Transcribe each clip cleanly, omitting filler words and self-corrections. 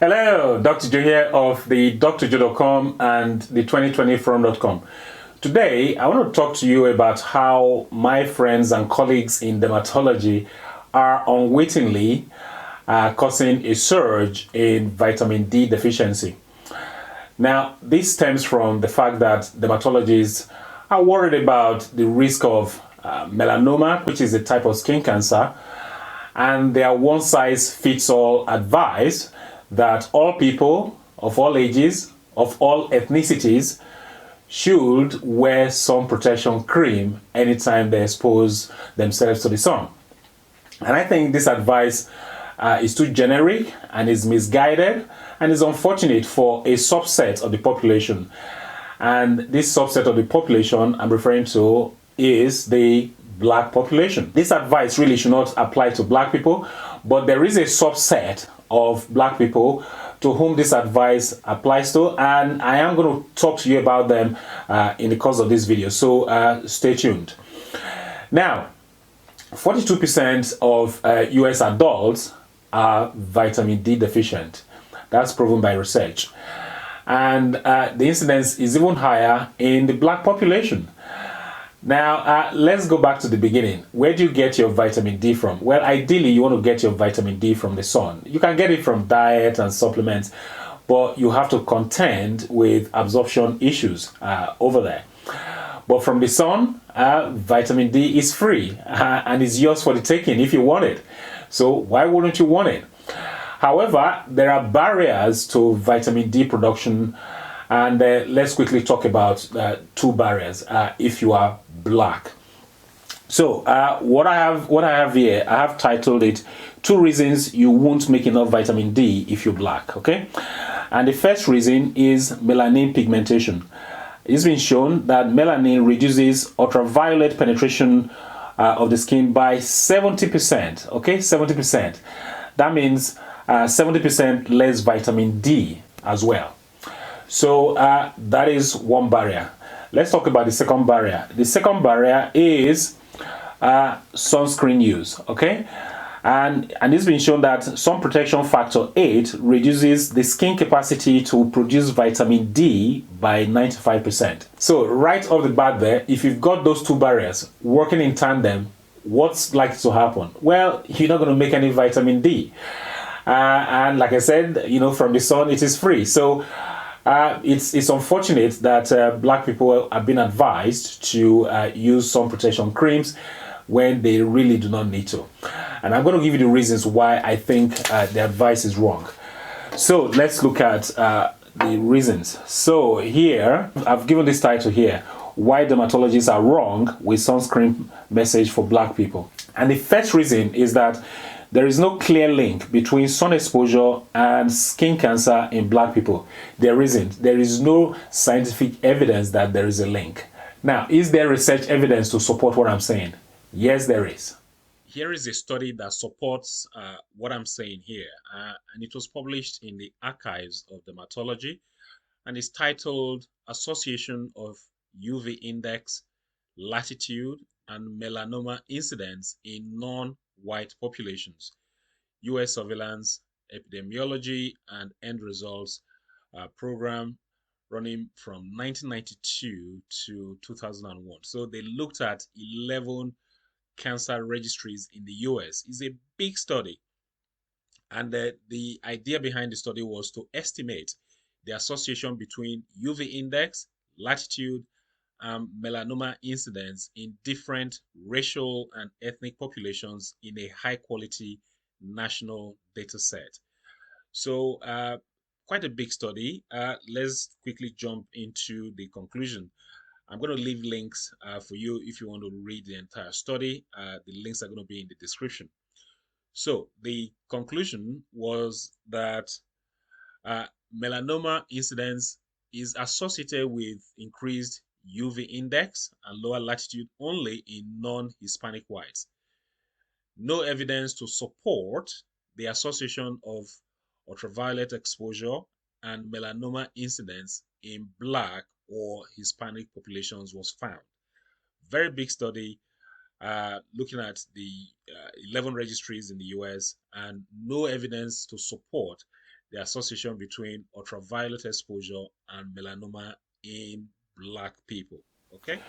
Hello, Dr. Joe here of the drjoe.com and the 2020from.com. Today, I want to talk to you about how my friends and colleagues in dermatology are unwittingly causing a surge in vitamin D deficiency. Now, this stems from the fact that dermatologists are worried about the risk of melanoma, which is a type of skin cancer, and their one-size-fits-all advice that all people of all ages, of all ethnicities, should wear sun protection cream anytime they expose themselves to the sun. And I think this advice is too generic and is misguided and is unfortunate for a subset of the population. And this subset of the population I'm referring to is the black population. This advice really should not apply to black people, but there is a subset of black people to whom this advice applies to, and I am going to talk to you about them in the course of this video, so stay tuned. Now, 42% of US adults are vitamin D deficient. That's proven by research. And the incidence is even higher in the black population. Now, let's go back to the beginning. Where do you get your vitamin D from? Well, ideally, you want to get your vitamin D from the sun. You can get it from diet and supplements, but you have to contend with absorption issues over there. But from the sun, vitamin D is free and is yours for the taking if you want it. So why wouldn't you want it? However, there are barriers to vitamin D production, and let's quickly talk about two barriers if you are black. So what I have here, I have titled it 2 reasons you won't make enough vitamin D if you're black. Okay, and the first reason is melanin pigmentation. It's been shown that melanin reduces ultraviolet penetration of the skin by 70%. Okay, 70%. That means 70% less vitamin D as well. So that is one barrier. Let's talk about the second barrier. The second barrier is sunscreen use. Okay, and it's been shown that sun protection factor 8 reduces the skin capacity to produce vitamin D by 95%. So right off the bat there, if you've got those two barriers working in tandem, what's likely to happen? Well, you're not going to make any vitamin D. And like I said, you know, from the sun, it is free. So it's unfortunate that black people have been advised to use sun protection creams when they really do not need to. And I'm going to give you the reasons why I think the advice is wrong. So let's look at the reasons. So here, I've given this title here, Why Dermatologists Are Wrong with Sunscreen Message for Black People. And the first reason is that there is no clear link between sun exposure and skin cancer in black people. There isn't. There is no scientific evidence that there is a link. Now, is there research evidence to support what I'm saying? Yes, there is. Here is a study that supports what I'm saying here, and it was published in the Archives of Dermatology, and it's titled Association of UV Index, Latitude, and Melanoma Incidence in Non-White Populations, US Surveillance, Epidemiology, and End Results program running from 1992 to 2001. So they looked at 11 cancer registries in the US. It's a big study. And the idea behind the study was to estimate the association between UV index, latitude, melanoma incidence in different racial and ethnic populations in a high quality national data set. So quite a big study. Let's quickly jump into the conclusion. I'm going to leave links for you if you want to read the entire study. The links are going to be in the description. So the conclusion was that melanoma incidence is associated with increased UV index and lower latitude only in non-Hispanic whites. No evidence to support the association of ultraviolet exposure and melanoma incidence in black or Hispanic populations was found. Very big study looking at the 11 registries in the US, and no evidence to support the association between ultraviolet exposure and melanoma in black people. Okay?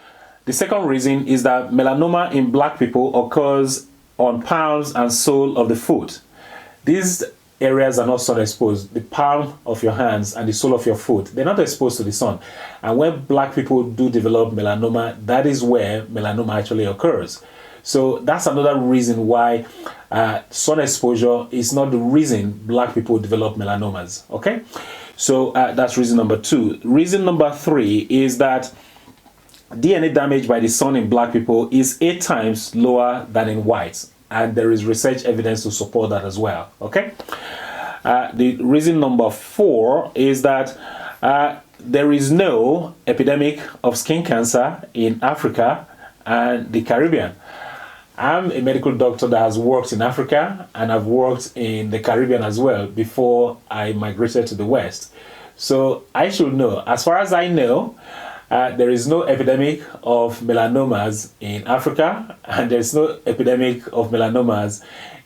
The second reason is that melanoma in black people occurs on palms and sole of the foot. These areas are not sun exposed. The palm of your hands and the sole of your foot, they're not exposed to the sun. And when black people do develop melanoma, that is where melanoma actually occurs. So that's another reason why sun exposure is not the reason black people develop melanomas. Okay? So that's reason number 2. Reason number 3 is that DNA damage by the sun in black people is 8 times lower than in whites, and there is research evidence to support that as well. Okay. The reason number 4 is that there is no epidemic of skin cancer in Africa and the Caribbean. I'm a medical doctor that has worked in Africa and I've worked in the Caribbean as well before I migrated to the West. So I should know. As far as I know, there is no epidemic of melanomas in Africa, and there's no epidemic of melanomas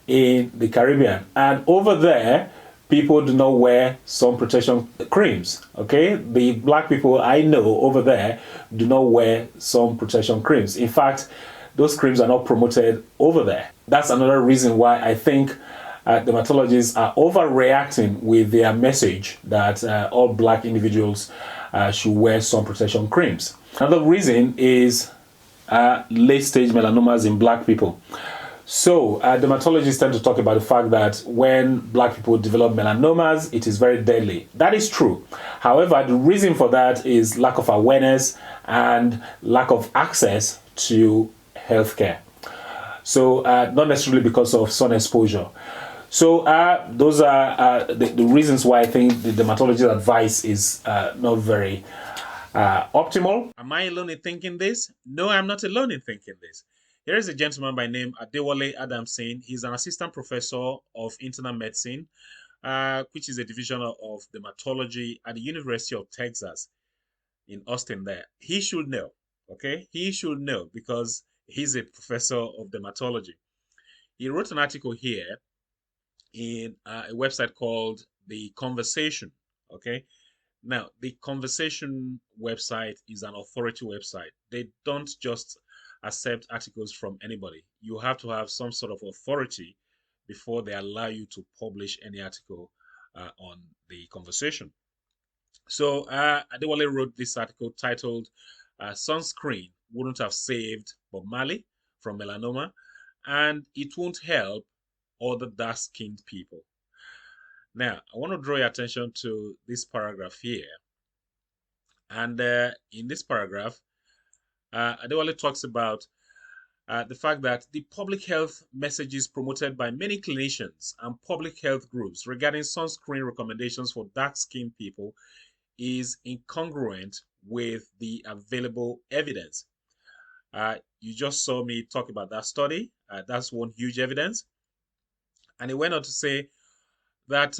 in the Caribbean. And over there, people do not wear sun protection creams. Okay, the black people I know over there do not wear sun protection creams. In fact, those creams are not promoted over there. That's another reason why I think dermatologists are overreacting with their message that all black individuals should wear sun protection creams. Another reason is late stage melanomas in black people. So dermatologists tend to talk about the fact that when black people develop melanomas, it is very deadly. That is true. However, the reason for that is lack of awareness and lack of access to healthcare. So not necessarily because of sun exposure. So those are the reasons why I think the dermatologist advice is not very optimal. Am I alone in thinking this? No, I'm not alone in thinking this. Here is a gentleman by name Adewale Adamson. He's an assistant professor of internal medicine, which is a division of dermatology at the University of Texas in Austin there. He should know, okay? He should know because he's a professor of dermatology. He wrote an article here in a website called The Conversation. Okay. Now, the Conversation website is an authority website. They don't just accept articles from anybody. You have to have some sort of authority before they allow you to publish any article on the Conversation. So, Adewale wrote this article titled Sunscreen Wouldn't Have Saved Bob Marley from Melanoma, and It Won't Help Other Dark-Skinned People. Now, I want to draw your attention to this paragraph here. And in this paragraph, Adewale talks about the fact that the public health messages promoted by many clinicians and public health groups regarding sunscreen recommendations for dark-skinned people is incongruent with the available evidence. You just saw me talk about that study. That's one huge evidence. And he went on to say that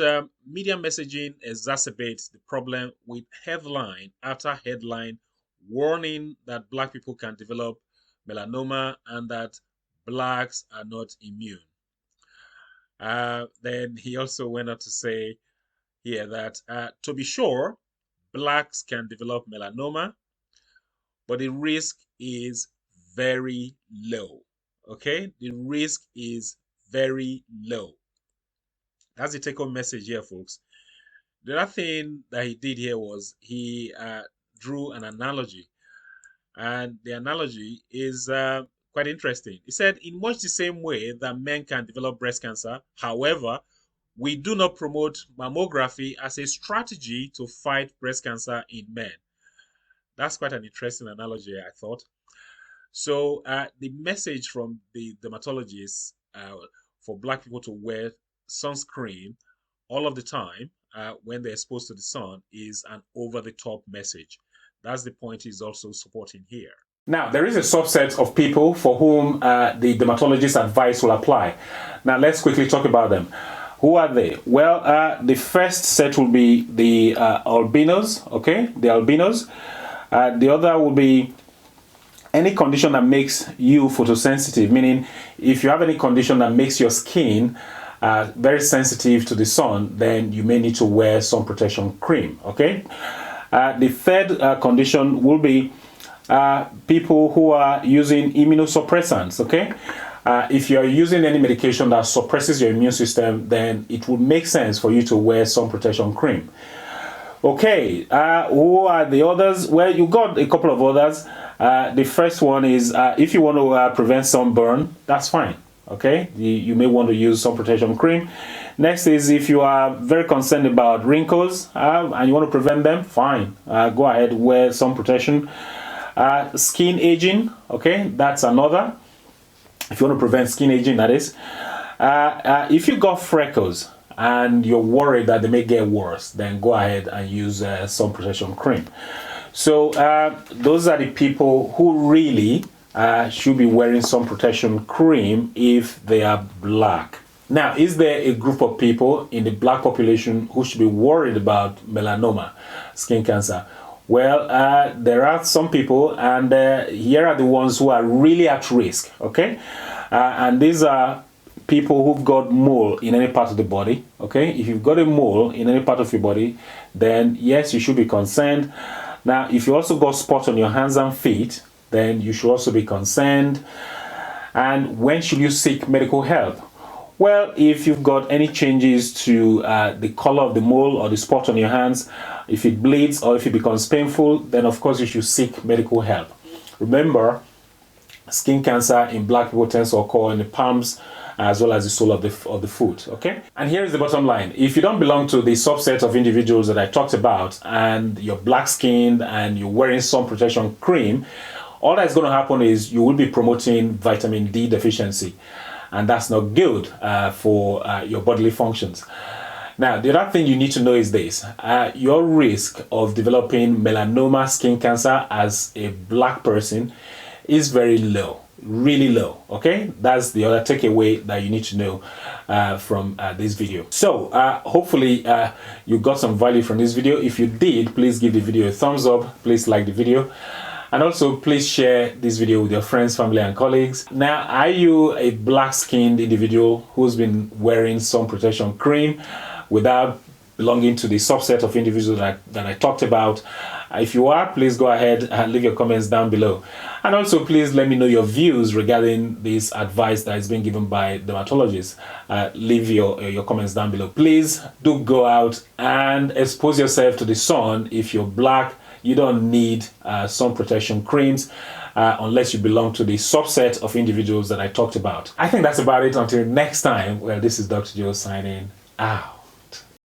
media messaging exacerbates the problem with headline after headline warning that black people can develop melanoma and that blacks are not immune. Then he also went on to say here that to be sure, blacks can develop melanoma, but the risk is very low. Okay, the risk is very low. That's the take-home message here, folks. The other thing that he did here was he drew an analogy, and the analogy is quite interesting. He said, in much the same way that men can develop breast cancer, however, we do not promote mammography as a strategy to fight breast cancer in men. That's quite an interesting analogy, I thought. So the message from the dermatologists for black people to wear sunscreen all of the time when they're exposed to the sun is an over-the-top message. That's the point he's also supporting here. Now, there is a subset of people for whom the dermatologist advice will apply. Now, let's quickly talk about them. Who are they? Well, the first set will be the albinos, okay? The albinos. The other will be any condition that makes you photosensitive, meaning if you have any condition that makes your skin very sensitive to the sun, then you may need to wear sun protection cream. Okay. The third condition will be people who are using immunosuppressants. Okay. If you are using any medication that suppresses your immune system, then it would make sense for you to wear sun protection cream. Okay, who are the others? Well, you got a couple of others. The first one is if you want to prevent sunburn, that's fine. Okay, you may want to use sun protection cream. Next is if you are very concerned about wrinkles and you want to prevent them, fine. Go ahead, wear sun protection. Skin aging, okay, that's another. If you want to prevent skin aging, that is. If you got freckles and you're worried that they may get worse, then go ahead and use sun protection cream. So those are the people who really should be wearing sun protection cream if they are black. Now, is there a group of people in the black population who should be worried about melanoma, skin cancer? Well, there are some people, and here are the ones who are really at risk, okay? And these are people who've got mole in any part of the body, okay? If you've got a mole in any part of your body, then yes, you should be concerned. Now, if you also got spots on your hands and feet, then you should also be concerned. And when should you seek medical help? Well, if you've got any changes to the color of the mole or the spot on your hands, if it bleeds or if it becomes painful, then of course you should seek medical help. Remember, skin cancer in black people tends to occur in the palms as well as the sole of the foot, okay? And here is the bottom line. If you don't belong to the subset of individuals that I talked about and you're black-skinned and you're wearing sun protection cream, all that's going to happen is you will be promoting vitamin D deficiency. And that's not good for your bodily functions. Now, the other thing you need to know is this. Your risk of developing melanoma skin cancer as a black person is very low, really low, okay? That's the other takeaway that you need to know from this video. So, hopefully you got some value from this video. If you did, please give the video a thumbs up. Please like the video. And also, please share this video with your friends, family, and colleagues. Now, are you a black-skinned individual who's been wearing sun protection cream without belonging to the subset of individuals that I talked about? If you are, please go ahead and leave your comments down below. And also, please let me know your views regarding this advice that is being given by dermatologists. Leave your comments down below. Please do go out and expose yourself to the sun. If you're black, you don't need sun protection creams unless you belong to the subset of individuals that I talked about. I think that's about it. Until next time, well, this is Dr. Joe signing out.